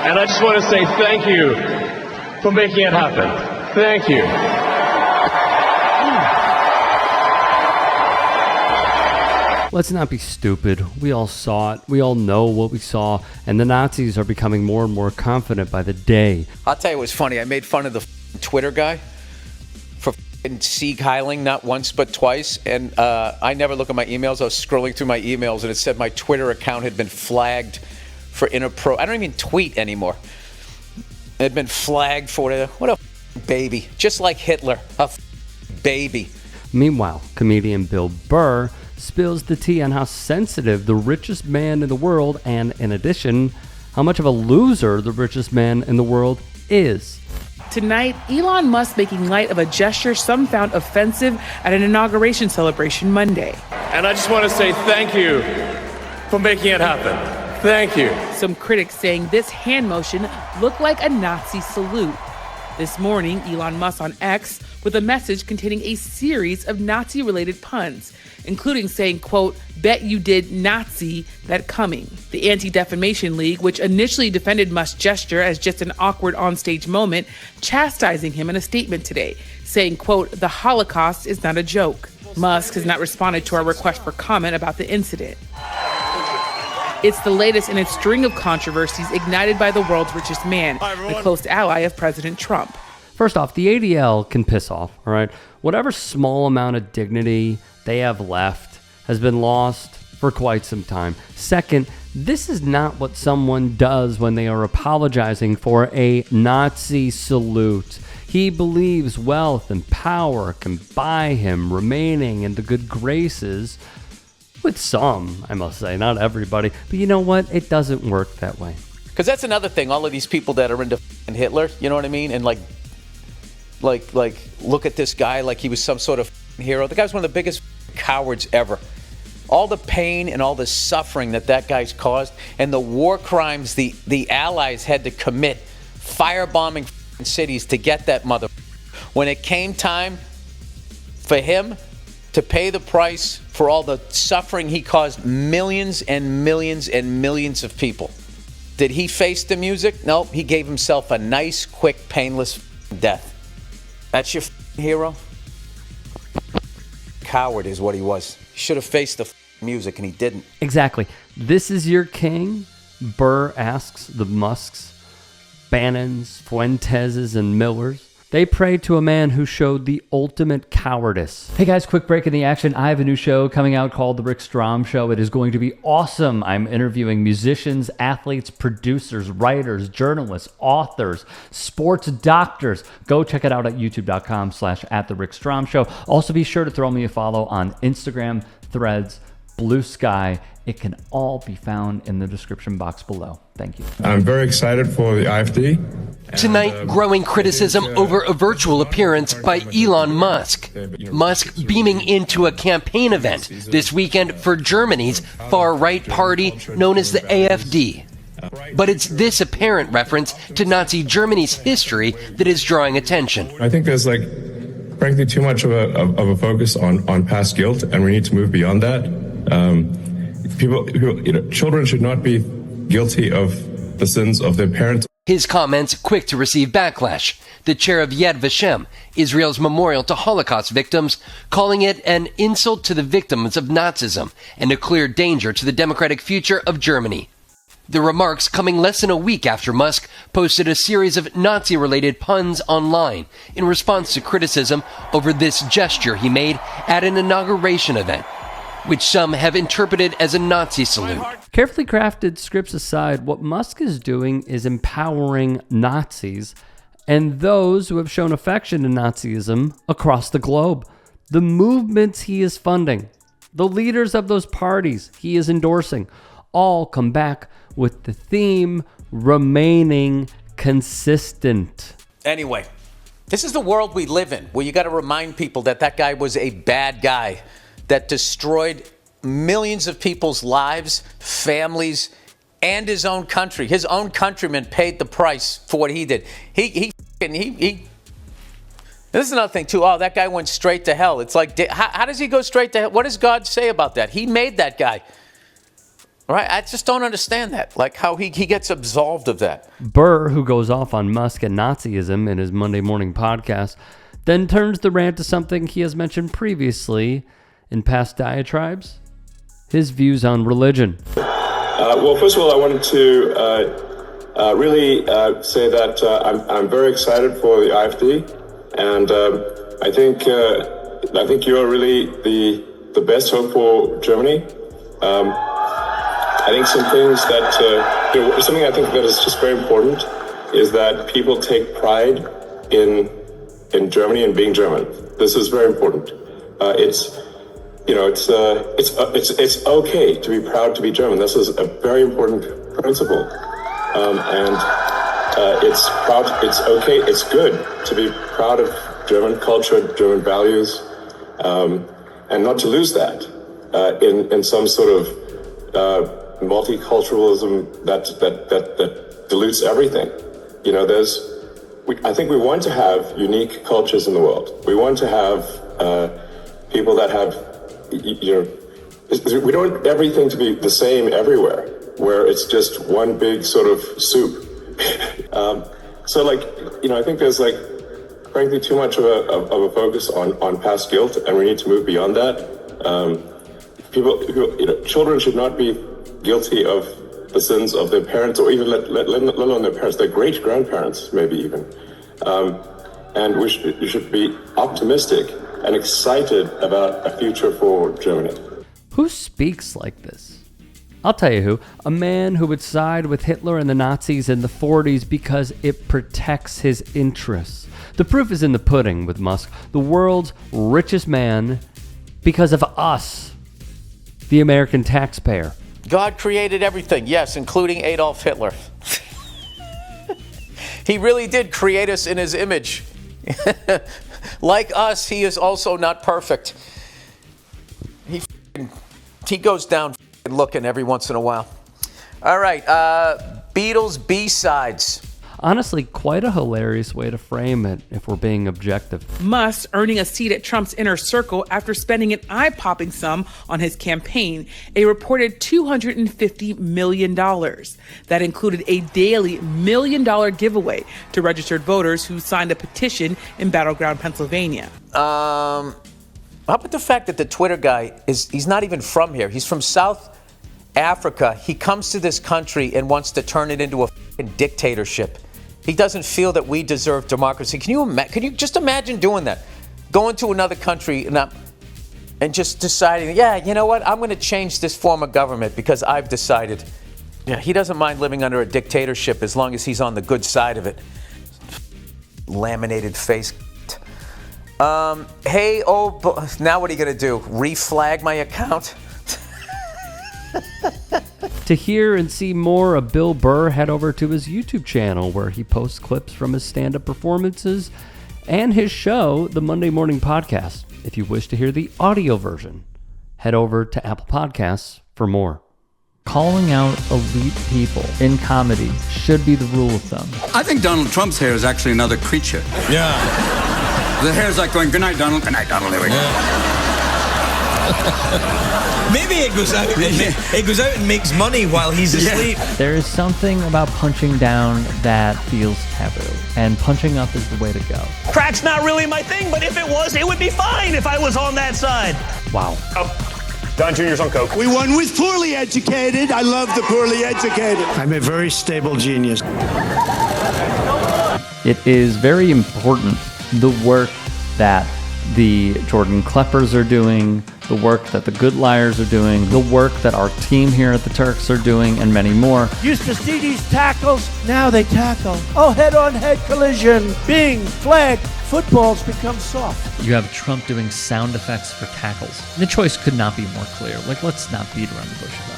And I just want to say thank you for making it happen. Thank you. Let's not be stupid. We all saw it. We all know what we saw. And the Nazis are becoming more and more confident by the day. I'll tell you what's funny. I made fun of the Twitter guy for Sieg Heiling not once but twice. And I never look at my emails. I was scrolling through my emails and it said my Twitter account had been flagged for I don't even tweet anymore. It had been flagged for whatever. What a baby. Just like Hitler. A baby. Meanwhile, comedian Bill Burr spills the tea on how sensitive the richest man in the world, and in addition, how much of a loser the richest man in the world is. Tonight, Elon Musk making light of a gesture some found offensive at an inauguration celebration Monday. And I just want to say thank you for making it happen. Thank you. Some critics saying this hand motion looked like a Nazi salute. This morning, Elon Musk on X with a message containing a series of Nazi-related puns, including saying, quote, "Bet you did Nazi that coming." The Anti-Defamation League, which initially defended Musk's gesture as just an awkward onstage moment, chastising him in a statement today, saying, quote, "The Holocaust is not a joke." Musk has not responded to our request for comment about the incident. It's the latest in a string of controversies ignited by the world's richest man, a close ally of President Trump. First off, the ADL can piss off, all right? Whatever small amount of dignity they have left has been lost for quite some time. Second, this is not what someone does when they are apologizing for a Nazi salute. He believes wealth and power can buy him remaining in the good graces. With some, I must say, not everybody. But you know what? It doesn't work that way. Because that's another thing. All of these people that are into Hitler, you know what I mean? And like, look at this guy like he was some sort of hero. The guy's one of the biggest cowards ever. All the pain and all the suffering that guy's caused, and the war crimes the Allies had to commit, firebombing cities to get that mother. When it came time for him to pay the price for all the suffering he caused millions and millions and millions of people. Did he face the music? No, he gave himself a nice, quick, painless death. That's your hero? Coward is what he was. He should have faced the music and he didn't. Exactly. This is your king? Burr asks the Musks, Bannons, Fuenteses, and Millers. They prayed to a man who showed the ultimate cowardice. Hey guys, quick break in the action. I have a new show coming out called The Rick Strom Show. It is going to be awesome. I'm interviewing musicians, athletes, producers, writers, journalists, authors, sports doctors. Go check it out at youtube.com/@TheRickStromShow. Also be sure to throw me a follow on Instagram, Threads, Blue Sky. It can all be found in the description box below. Thank you. I'm very excited for the AfD. Tonight, growing criticism over a virtual appearance by Elon Musk. Musk beaming into a campaign event this weekend for Germany's far-right party known as the AfD. But it's this apparent reference to Nazi Germany's history that is drawing attention. I think there's frankly, too much of a focus on past guilt, and we need to move beyond that. Children should not be guilty of the sins of their parents. His comments quick to receive backlash. The chair of Yad Vashem, Israel's memorial to Holocaust victims, calling it an insult to the victims of Nazism and a clear danger to the democratic future of Germany. The remarks coming less than a week after Musk posted a series of Nazi-related puns online in response to criticism over this gesture he made at an inauguration event, which some have interpreted as a Nazi salute. Carefully crafted scripts aside, what Musk is doing is empowering Nazis and those who have shown affection to Nazism across the globe. The movements he is funding, the leaders of those parties he is endorsing, all come back with the theme remaining consistent. Anyway, this is the world we live in, where you got to remind people that guy was a bad guy that destroyed millions of people's lives, families, and his own country. His own countrymen paid the price for what he did. He this is another thing too. Oh, that guy went straight to hell. It's like, how does he go straight to hell? What does God say about that? He made that guy. Right? I just don't understand that. Like how he gets absolved of that. Burr, who goes off on Musk and Nazism in his Monday morning podcast, then turns the rant to something he has mentioned previously in past diatribes, his views on religion. Well, first of all, I wanted to really say that I'm very excited for the AfD, and I think you are really the best hope for Germany. I think some things that something I think that is just very important is that people take pride in Germany and being German. This is very important. It's okay to be proud to be German. This is a very important principle, and it's okay. It's good to be proud of German culture, German values, and not to lose that in some sort of multiculturalism that dilutes everything. I think we want to have unique cultures in the world. We want to have people that have, we don't want everything to be the same everywhere, where it's just one big sort of soup. I think there's frankly too much of a focus on past guilt, and we need to move beyond that. Children should not be guilty of the sins of their parents, or even let alone their parents, their great-grandparents, maybe even. And we should be optimistic and excited about a future for Germany. Who speaks like this? I'll tell you who. A man who would side with Hitler and the Nazis in the 40s because it protects his interests. The proof is in the pudding with Musk, the world's richest man, because of us, the American taxpayer. God created everything, yes, including Adolf Hitler. He really did create us in his image. Like us, he is also not perfect. He goes down looking every once in a while. All right, Beatles B-sides. Honestly, quite a hilarious way to frame it if we're being objective. Musk earning a seat at Trump's inner circle after spending an eye-popping sum on his campaign, a reported $250 million. That included a daily $1 million giveaway to registered voters who signed a petition in battleground Pennsylvania. How about the fact that the Twitter guy he's not even from here. He's from South Africa. He comes to this country and wants to turn it into a dictatorship. He doesn't feel that we deserve democracy. Can you just imagine doing that? Going to another country and just deciding, yeah, you know what? I'm going to change this form of government because I've decided. Yeah, he doesn't mind living under a dictatorship as long as he's on the good side of it. Laminated face. Now what are you going to do? Reflag my account? To hear and see more of Bill Burr, head over to his YouTube channel where he posts clips from his stand-up performances and his show, the Monday Morning Podcast. If you wish to hear the audio version, head over to Apple Podcasts for more. Calling out elite people in comedy should be the rule of thumb. I think Donald Trump's hair is actually another creature. Yeah. The hair's like going, good night, Donald. Good night, Donald. There we go. Maybe it goes out and makes money while he's asleep. Yeah. There is something about punching down that feels taboo, and punching up is the way to go. Crack's not really my thing, but if it was, it would be fine if I was on that side. Wow. Don Jr.'s on coke. We won with poorly educated. I love the poorly educated. I'm a very stable genius. It is very important, the work that the Jordan Kleppers are doing, the work that the Good Liars are doing, the work that our team here at the Turks are doing, and many more. Used to see these tackles, now they tackle. Oh, head-on-head collision. Bing, flag, footballs become soft. You have Trump doing sound effects for tackles. The choice could not be more clear. Let's not beat around the bush about it.